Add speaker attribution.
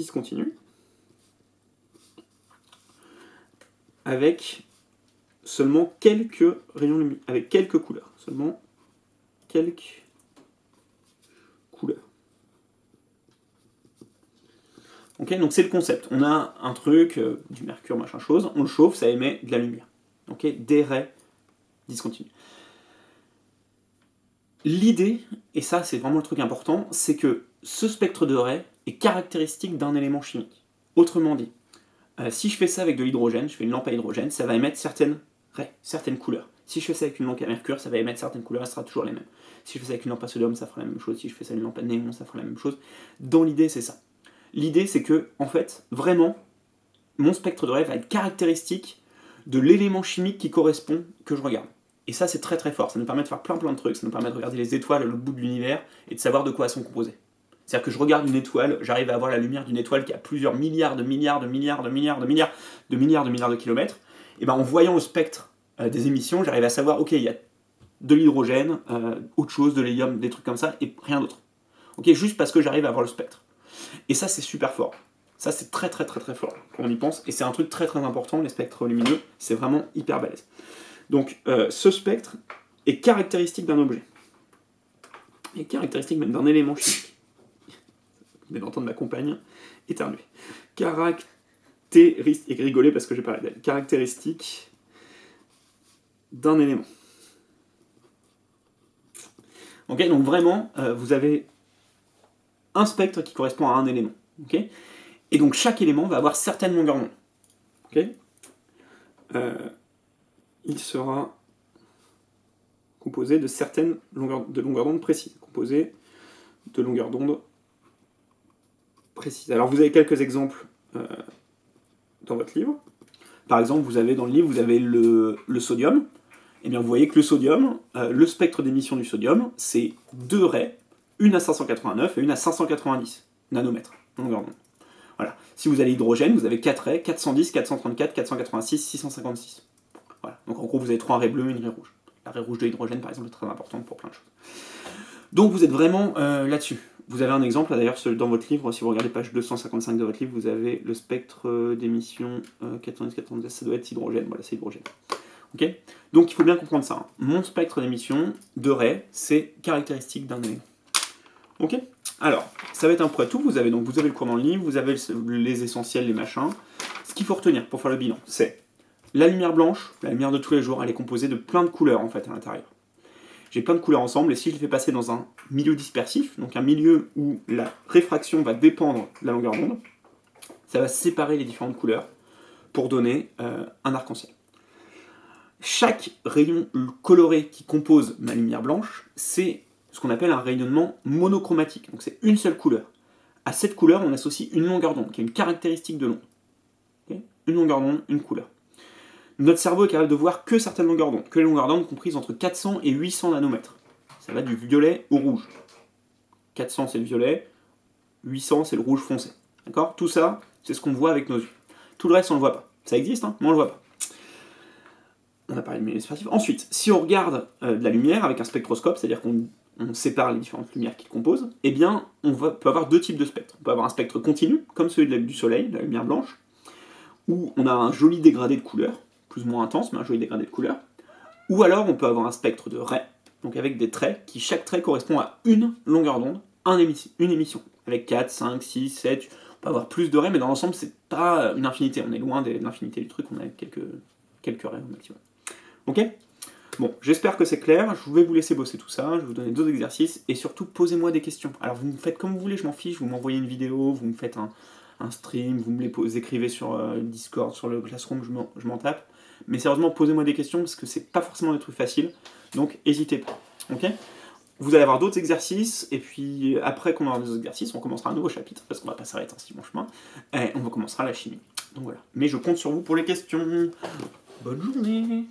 Speaker 1: discontinue avec seulement quelques rayons lumineux, avec quelques couleurs, seulement quelques couleurs. Ok, donc c'est le concept. On a un truc, du mercure, machin chose, on le chauffe, ça émet de la lumière. Ok, des raies discontinues. L'idée, et ça c'est vraiment le truc important, c'est que ce spectre de raies est caractéristique d'un élément chimique. Autrement dit, si je fais ça avec de l'hydrogène, je fais une lampe à hydrogène, ça va émettre certaines raies, certaines couleurs. Si je fais ça avec une lampe à mercure, ça va émettre certaines couleurs, ça sera toujours les mêmes. Si je fais ça avec une lampe à sodium, ça fera la même chose. Si je fais ça avec une lampe à néon, ça fera la même chose. Dans l'idée, c'est ça. L'idée, c'est que, en fait, vraiment, mon spectre de raies va être caractéristique de l'élément chimique qui correspond que je regarde. Et ça, c'est très très fort. Ça nous permet de faire plein de trucs. Ça nous permet de regarder les étoiles à l'autre bout de l'univers et de savoir de quoi elles sont composées. C'est-à-dire que je regarde une étoile, j'arrive à avoir la lumière d'une étoile qui a plusieurs milliards de kilomètres. Et ben en voyant le spectre des émissions, j'arrive à savoir, ok, il y a de l'hydrogène, autre chose, de l'hélium, des trucs comme ça, et rien d'autre. Ok, juste parce que j'arrive à voir le spectre. Et ça, c'est super fort. Ça, c'est très très fort quand on y pense, et c'est un truc très très important, les spectres lumineux, c'est vraiment hyper balèze. Donc, ce spectre est caractéristique d'un objet. Et caractéristique même d'un élément chimique. Vous venez d'entendre ma compagne éternuer. Caractéristique, et rigoler parce que j'ai parlé d'elle. Caractéristique d'un élément. Ok, donc vraiment, vous avez un spectre qui correspond à un élément. Ok, et donc chaque élément va avoir certaines longueurs d'onde. Ok, il sera composé de certaines longueurs d'onde précises. Composé de longueurs d'onde précises. Alors vous avez quelques exemples dans votre livre. Par exemple, vous avez dans le livre, vous avez le sodium. Et bien vous voyez que le sodium, le spectre d'émission du sodium, c'est deux raies, une à 589 et une à 590 nanomètres, longueur d'onde. Voilà. Si vous avez l'hydrogène, vous avez 4 raies, 410, 434, 486, 656. Voilà. Donc en gros, vous avez 3 raies bleues et une raie rouge. La raie rouge de l'hydrogène, par exemple, est très importante pour plein de choses. Donc vous êtes vraiment là-dessus. Vous avez un exemple, d'ailleurs, dans votre livre, si vous regardez page 255 de votre livre, vous avez le spectre d'émission 410, ça doit être hydrogène. Voilà, c'est hydrogène. Okay, donc il faut bien comprendre ça. Mon spectre d'émission de raies, c'est caractéristique d'un élément. Ok. Alors, ça va être un peu à tout. Vous avez le cours dans le livre, vous avez les essentiels, les machins. Ce qu'il faut retenir pour faire le bilan, c'est la lumière blanche, la lumière de tous les jours, elle est composée de plein de couleurs en fait à l'intérieur. J'ai plein de couleurs ensemble, et si je les fais passer dans un milieu dispersif, donc un milieu où la réfraction va dépendre de la longueur d'onde, ça va séparer les différentes couleurs pour donner un arc-en-ciel. Chaque rayon coloré qui compose ma lumière blanche, c'est ce qu'on appelle un rayonnement monochromatique. Donc c'est une seule couleur. À cette couleur, on associe une longueur d'onde, qui est une caractéristique de l'onde. Okay, une longueur d'onde, une couleur. Notre cerveau est capable de voir que certaines longueurs d'onde, que les longueurs d'onde comprises entre 400 et 800 nanomètres. Ça va du violet au rouge. 400 c'est le violet, 800 c'est le rouge foncé. D'accord ? Tout ça, c'est ce qu'on voit avec nos yeux. Tout le reste, on ne le voit pas. Ça existe, hein, mais on ne le voit pas. On a parlé de milieu dispersif. Ensuite, si on regarde de la lumière avec un spectroscope, c'est-à-dire qu'on sépare les différentes lumières qui composent, eh bien, peut avoir deux types de spectres. On peut avoir un spectre continu, comme celui du soleil, de la lumière blanche, où on a un joli dégradé de couleurs, plus ou moins intense, mais un joli dégradé de couleurs. Ou alors, on peut avoir un spectre de raies, donc avec des traits, qui chaque trait correspond à une longueur d'onde, une émission, avec 4, 5, 6, 7... On peut avoir plus de raies, mais dans l'ensemble, c'est pas une infinité. On est loin de l'infinité du truc, on a quelques raies au maximum. Ok ? Bon, j'espère que c'est clair, je vais vous laisser bosser tout ça, je vais vous donner d'autres exercices, et surtout, posez-moi des questions. Alors, vous me faites comme vous voulez, je m'en fiche, vous m'envoyez une vidéo, vous me faites un stream, vous me les écrivez sur Discord, sur le Classroom, je m'en tape. Mais sérieusement, posez-moi des questions, parce que c'est pas forcément des trucs faciles, donc n'hésitez pas. Ok ? Vous allez avoir d'autres exercices, et puis après qu'on aura des exercices, on commencera un nouveau chapitre, parce qu'on va pas s'arrêter ainsi mon chemin, et on commencera la chimie. Donc voilà. Mais je compte sur vous pour les questions. Bonne journée.